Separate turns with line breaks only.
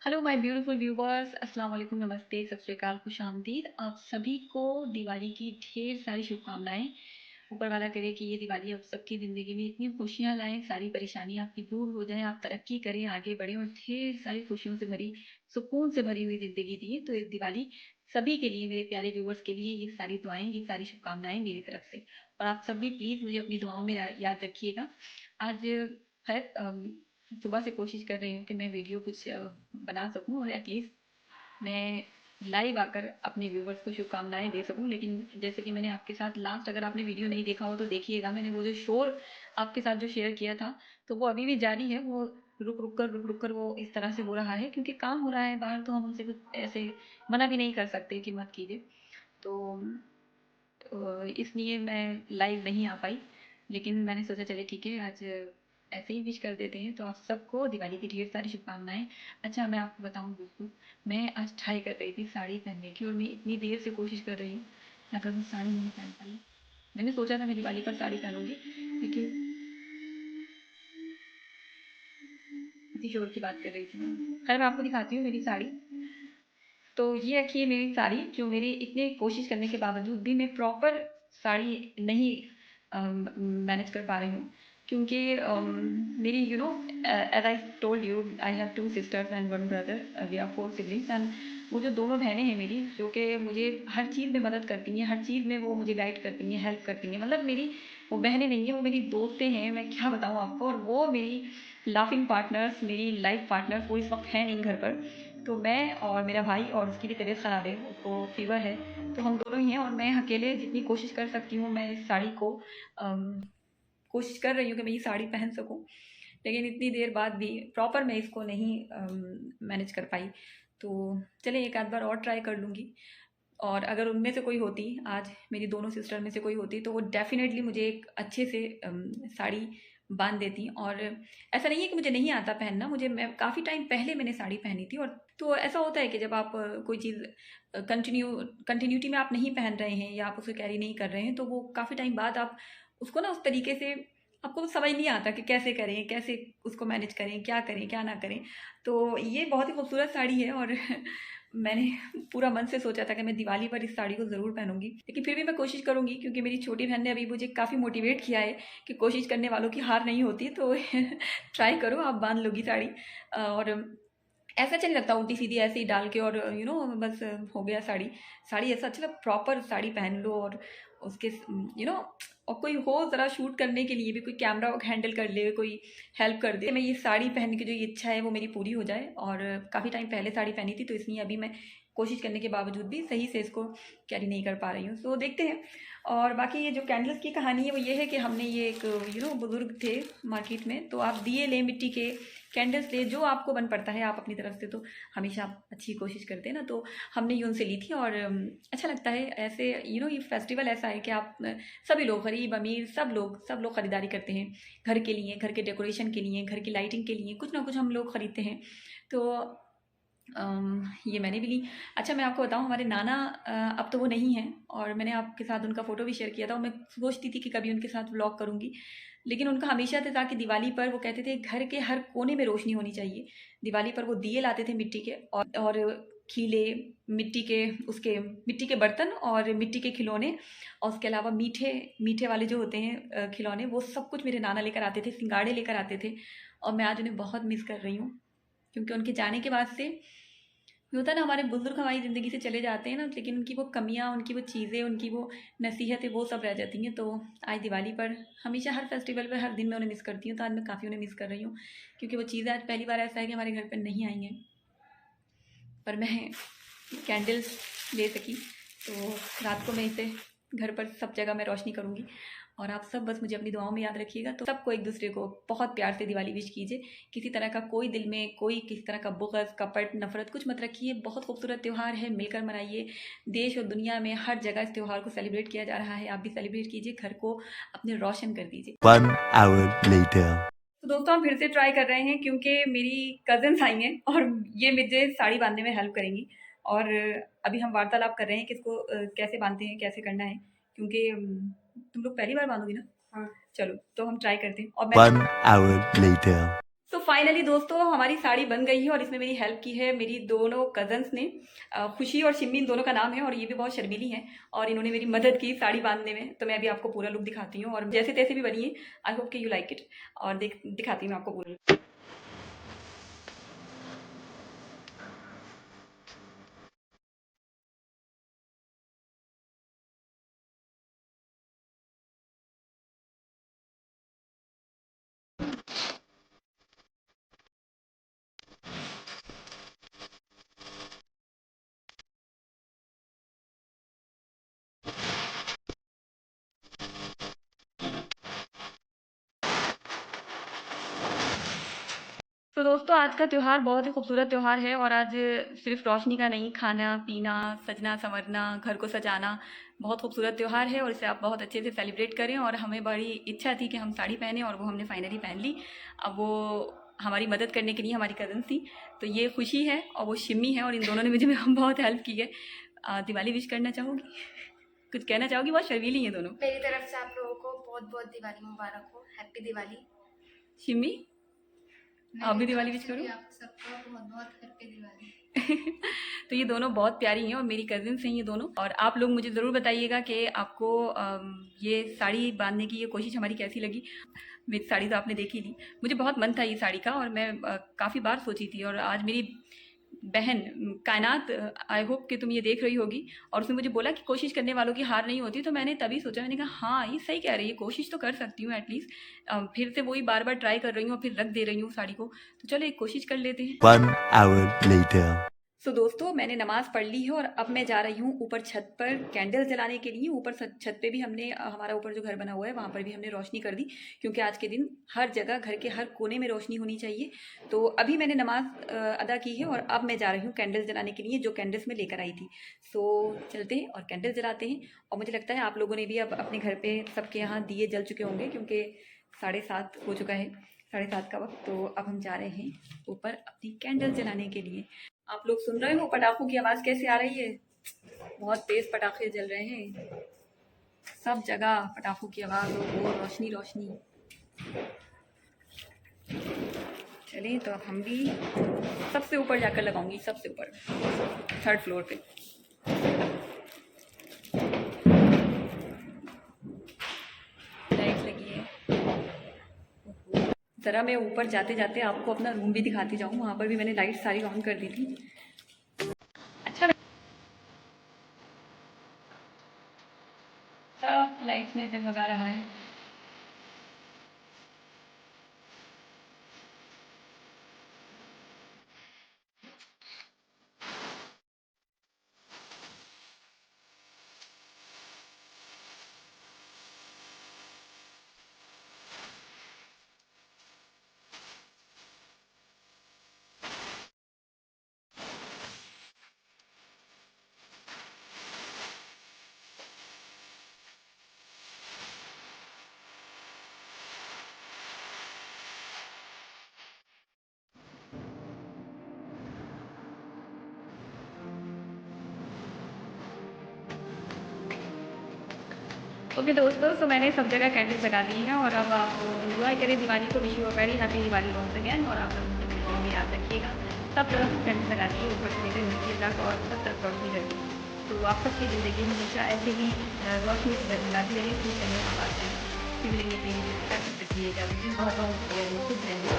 Hello my beautiful viewers, अस्सलाम वालेकुम, नमस्ते, सत श्री अकाल, खुश आमदीद। आप सभी को दिवाली की ढेर सारी शुभकामनाएं। ऊपर वाला करे कि ये दिवाली आप सबकी ज़िंदगी में इतनी खुशियां लाएं, सारी परेशानियां आपकी दूर हो जाएं, आप तरक्की करें, आगे बढ़ें और ढेर सारी खुशियों से भरी, सुकून से भरी हुई ज़िंदगी दिए। तो इस दिवाली सभी के लिए, मेरे प्यारे व्यूवर्स के लिए ये सारी दुआएं, ये सारी शुभकामनाएं मेरी तरफ से। और आप सब भी प्लीज़ मुझे अपनी दुआओं में याद रखिएगा। आज खैर सुबह से कोशिश कर रही हूँ कि मैं वीडियो कुछ बना सकूँ और एटलीस्ट मैं लाइव आकर अपने व्यूवर्स को शुभकामनाएं दे सकूं। लेकिन जैसे कि मैंने आपके साथ लास्ट, अगर आपने वीडियो नहीं देखा हो तो देखिएगा, मैंने वो जो शोर आपके साथ जो शेयर किया था, तो वो अभी भी जारी है। वो रुक रुक कर वो इस तरह से हो रहा है क्योंकि काम हो रहा है बाहर, तो हम उनसे कुछ ऐसे मना भी नहीं कर सकते कि मत कीजिए। तो इसलिए मैं लाइव नहीं आ पाई। लेकिन मैंने सोचा चले ठीक है, आज ऐसे ही विश कर देते हैं। तो आप सबको दिवाली की ढेर सारी शुभकामनाएं। अच्छा, मैं आपको बताऊं दोस्तों, मैं आज ट्राई कर रही थी साड़ी पहनने की, और मैं इतनी देर से कोशिश कर रही हूँ, अगर मैं साड़ी नहीं पहन पाई। मैंने सोचा था मैं दिवाली पर साड़ी पहनूंगी, लेकिन किसी शोर की बात कर रही थी मैं। खैर, मैं आपको दिखाती हूँ मेरी साड़ी। तो ये रखी है मेरी साड़ी, जो मेरी इतने कोशिश करने के बावजूद भी मैं प्रॉपर साड़ी नहीं मैनेज कर पा रही हूँ। क्योंकि मेरी as I told you, I have two sisters and one brother, we are four siblings. And वो जो दोनों बहनें हैं मेरी, जो कि मुझे हर चीज़ में मदद करती हैं, हर चीज़ में वो मुझे गाइड करती हैं, हेल्प करती हैं। मतलब मेरी वो बहनें नहीं हैं, वो मेरी दोस्तें हैं, मैं क्या बताऊँ आपको। और वो मेरी लाफिंग पार्टनर्स, मेरी लाइफ पार्टनर्स वो इस वक्त हैं नहीं घर पर। तो मैं और मेरा भाई, और उसकी भी तबीयत ख़राब है, उसको फीवर है, तो हम दोनों ही हैं। और मैं अकेले जितनी कोशिश कर सकती हूँ, मैं इस साड़ी को कोशिश कर रही हूँ कि मैं ये साड़ी पहन सकूँ। लेकिन इतनी देर बाद भी प्रॉपर मैं इसको नहीं मैनेज कर पाई। तो चलिए, एक आध बार और ट्राई कर लूँगी। और अगर उनमें से कोई होती, आज मेरी दोनों सिस्टर में से कोई होती, तो वो डेफ़िनेटली मुझे एक अच्छे से साड़ी बाँध देती। और ऐसा नहीं है कि मुझे नहीं आता पहनना, मैं काफ़ी टाइम पहले मैंने साड़ी पहनी थी। और तो ऐसा होता है कि जब आप कोई चीज़ कंटिन्यूटी में आप नहीं पहन रहे हैं, या आप उसे कैरी नहीं कर रहे हैं, तो वो काफ़ी टाइम बाद आप उसको ना उस तरीके से, आपको समझ नहीं आता कि कैसे करें, कैसे उसको मैनेज करें, क्या करें, क्या ना करें। तो ये बहुत ही खूबसूरत साड़ी है, और मैंने पूरा मन से सोचा था कि मैं दिवाली पर इस साड़ी को ज़रूर पहनूंगी। लेकिन फिर भी मैं कोशिश करूंगी, क्योंकि मेरी छोटी बहन ने अभी मुझे काफ़ी मोटिवेट किया है कि कोशिश करने वालों की हार नहीं होती। तो ट्राई करो, आप बांध लोगी साड़ी। और ऐसा अच्छा नहीं लगता उल्टी सीधी ऐसे ही डाल के, और बस हो गया साड़ी। साड़ी ऐसा अच्छा लगता, प्रॉपर साड़ी पहन लो, और उसके और कोई हो ज़रा शूट करने के लिए भी, कोई कैमरा हैंडल कर ले, कोई हेल्प कर दे, मैं ये साड़ी पहनने की जो ये इच्छा है वो मेरी पूरी हो जाए। और काफ़ी टाइम पहले साड़ी पहनी थी, तो इसलिए अभी मैं कोशिश करने के बावजूद भी सही से इसको कैरी नहीं कर पा रही हूँ। तो देखते हैं। और बाकी ये जो कैंडल्स की कहानी है वो ये है कि हमने ये एक बुजुर्ग थे मार्केट में, तो आप दिए ले, मिट्टी के कैंडल्स ले, जो आपको बन पड़ता है आप अपनी तरफ से तो हमेशा आप अच्छी कोशिश करते हैं ना। तो हमने ये उनसे ली थी। और अच्छा लगता है ऐसे, ये फेस्टिवल ऐसा है कि आप सभी लोग, गरीब अमीर, सब लोग ख़रीदारी करते हैं घर के लिए, घर के डेकोरेशन के लिए, घर की लाइटिंग के लिए, कुछ ना कुछ हम लोग ख़रीदते हैं। तो ये मैंने भी ली। अच्छा, मैं आपको बताऊँ, हमारे नाना अब तो वो नहीं हैं, और मैंने आपके साथ उनका फ़ोटो भी शेयर किया था, और मैं सोचती थी कि कभी उनके साथ व्लॉग करूँगी। लेकिन उनका हमेशा से था कि दिवाली पर वो कहते थे घर के हर कोने में रोशनी होनी चाहिए। दिवाली पर वो दिए लाते थे मिट्टी के, और खीले, मिट्टी के, उसके मिट्टी के बर्तन और मिट्टी के खिलौने, और उसके अलावा मीठे मीठे वाले जो होते हैं खिलौने, वो सब कुछ मेरे नाना लेकर आते थे, सिंगाड़े लेकर आते थे। और मैं आज उन्हें बहुत मिस कर रही हूँ, क्योंकि उनके जाने के बाद से ये होता है ना, हमारे बुजुर्ग हमारी ज़िंदगी से चले जाते हैं ना, लेकिन उनकी वो कमियाँ, उनकी वो चीज़ें, उनकी वो नसीहतें, वो सब रह जाती हैं। तो आज दिवाली पर, हमेशा हर फेस्टिवल पर, हर दिन मैं उन्हें मिस करती हूँ, तो आज मैं काफ़ी उन्हें मिस कर रही हूँ। क्योंकि वो चीज़ें आज पहली बार ऐसा है कि हमारे घर पर नहीं आई हैं। पर मैं कैंडल्स ले सकी, तो रात को मैं इसे घर पर सब जगह मैं रोशनी करूँगी। और आप सब बस मुझे अपनी दुआओं में याद रखिएगा। तो सबको एक दूसरे को बहुत प्यार से दिवाली विश कीजिए। किसी तरह का कोई दिल में कोई किसी तरह का बुग़्ज़, कपट, नफ़रत कुछ मत रखिए। बहुत खूबसूरत त्यौहार है, मिलकर मनाइए। देश और दुनिया में हर जगह इस त्यौहार को सेलिब्रेट किया जा रहा है, आप भी सेलिब्रेट कीजिए, घर को अपने रोशन कर दीजिए।
1 hour later.
तो दोस्तों, हम फिर से ट्राई कर रहे हैं, क्योंकि मेरी कज़िन्स आई हैं और ये मुझे साड़ी बांधने में हेल्प करेंगी। और अभी हम वार्तालाप कर रहे हैं कि इसको कैसे बांधते हैं, कैसे करना है। क्योंकि तुम लोग पहली बार बांधोगी ना? हाँ। चलो, तो हम ट्राई करते हैं। और मैं
1 hour later.
सो फाइनली दोस्तों हमारी साड़ी बन गई है और इसमें मेरी हेल्प की है मेरी दोनों कजन्स ने। खुशी और शिम्मी इन दोनों का नाम है और ये भी बहुत शर्मीली हैं और इन्होंने मेरी मदद की साड़ी बांधने में। तो मैं अभी आपको पूरा लुक दिखाती हूँ और जैसे तैसे भी बनी है। आई होप कि यू लाइक इट और दिखाती हूँ मैं आपको पूरा। तो दोस्तों आज का त्यौहार बहुत ही खूबसूरत त्यौहार है और आज सिर्फ रोशनी का नहीं, खाना पीना, सजना संवरना, घर को सजाना बहुत खूबसूरत त्यौहार है और इसे आप बहुत अच्छे से सेलिब्रेट करें। और हमें बड़ी इच्छा थी कि हम साड़ी पहने और वो हमने फाइनली पहन ली। अब वो हमारी मदद करने के लिए हमारी कज़न थी। तो ये खुशी है और वो शिम्मी है और इन दोनों ने मुझे बहुत हेल्प की है। दिवाली विश करना चाहोगी? कुछ कहना चाहोगी? बहुत शर्मीली हैं दोनों।
मेरी तरफ से आप लोगों को बहुत बहुत दिवाली मुबारक हो। हैप्पी दिवाली।
शिम्मी आप भी दिवाली विश
मेरी तरफ से
करो।
भी आप सबको बहुत बहुत हैप्पी दिवाली।
तो ये दोनों बहुत प्यारी हैं और मेरी कजिन्स हैं ये दोनों। और आप लोग मुझे ज़रूर बताइएगा कि आपको ये साड़ी बांधने की ये कोशिश हमारी कैसी लगी। मेरी साड़ी तो आपने देखी ली, मुझे बहुत मन था ये साड़ी का और मैं काफ़ी बार सोची थी। और आज मेरी बहन कायनात, आई होप कि तुम ये देख रही होगी, और उसने मुझे बोला कि कोशिश करने वालों की हार नहीं होती। तो मैंने तभी सोचा, मैंने कहा हाँ ये सही कह रही है, कोशिश तो कर सकती हूँ एटलीस्ट। फिर से वही बार बार ट्राई कर रही हूँ और फिर रख दे रही हूँ साड़ी को। तो चलो एक कोशिश कर लेते हैं।
1 hour later.
सो दोस्तों मैंने नमाज़ पढ़ ली है और अब मैं जा रही हूँ ऊपर छत पर कैंडल्स जलाने के लिए। ऊपर छत पे भी हमने हमारा ऊपर जो घर बना हुआ है वहाँ पर भी हमने रोशनी कर दी, क्योंकि आज के दिन हर जगह घर के हर कोने में रोशनी होनी चाहिए। तो अभी मैंने नमाज अदा की है और अब मैं जा रही हूँ कैंडल्स जलाने के लिए, जो कैंडल्स मैं लेकर आई थी। सो चलते हैं और कैंडल्स जलाते हैं। और मुझे लगता है आप लोगों ने भी अब अपने घर पर सबके यहाँ दिए जल चुके होंगे, क्योंकि 7:30 हो चुका है, 7:30 का वक्त। तो अब हम जा रहे हैं ऊपर अपनी कैंडल जलाने के लिए। आप लोग सुन रहे हो पटाखों की आवाज़ कैसे आ रही है? बहुत तेज़ पटाखे जल रहे हैं, सब जगह पटाखों की आवाज़ और रोशनी रोशनी। चलिए तो अब हम भी सबसे ऊपर जाकर लगाऊंगी, सबसे ऊपर 3rd फ्लोर पे। लाइट लगी है। ज़रा मैं ऊपर जाते जाते आपको अपना रूम भी दिखाती जाऊँ। वहाँ पर भी मैंने लाइट सारी ऑन कर दी थी। अच्छा सब लाइट्स में जगमगा रहा है। ओके दोस्तों, तो मैंने सब जगह कैंडल्स लगा दी हैं और अब आप दुआ करें दिवाली को, wish you a very happy Diwali once again. और आप लोग मुझे दुआ में याद रखिएगा। सब तरफ कैंडल्स लगा दी है, ऊपर से लेकर नीचे तक और सब तरफ रोशनी लगी। तो आप सबकी ज़िंदगी में हमेशा ऐसे ही रोशनी से जगमगाती रहे, खुश रहें, आबाद रहें। फिर मिलेंगे अपनी बहुत बहुत खुश रहें।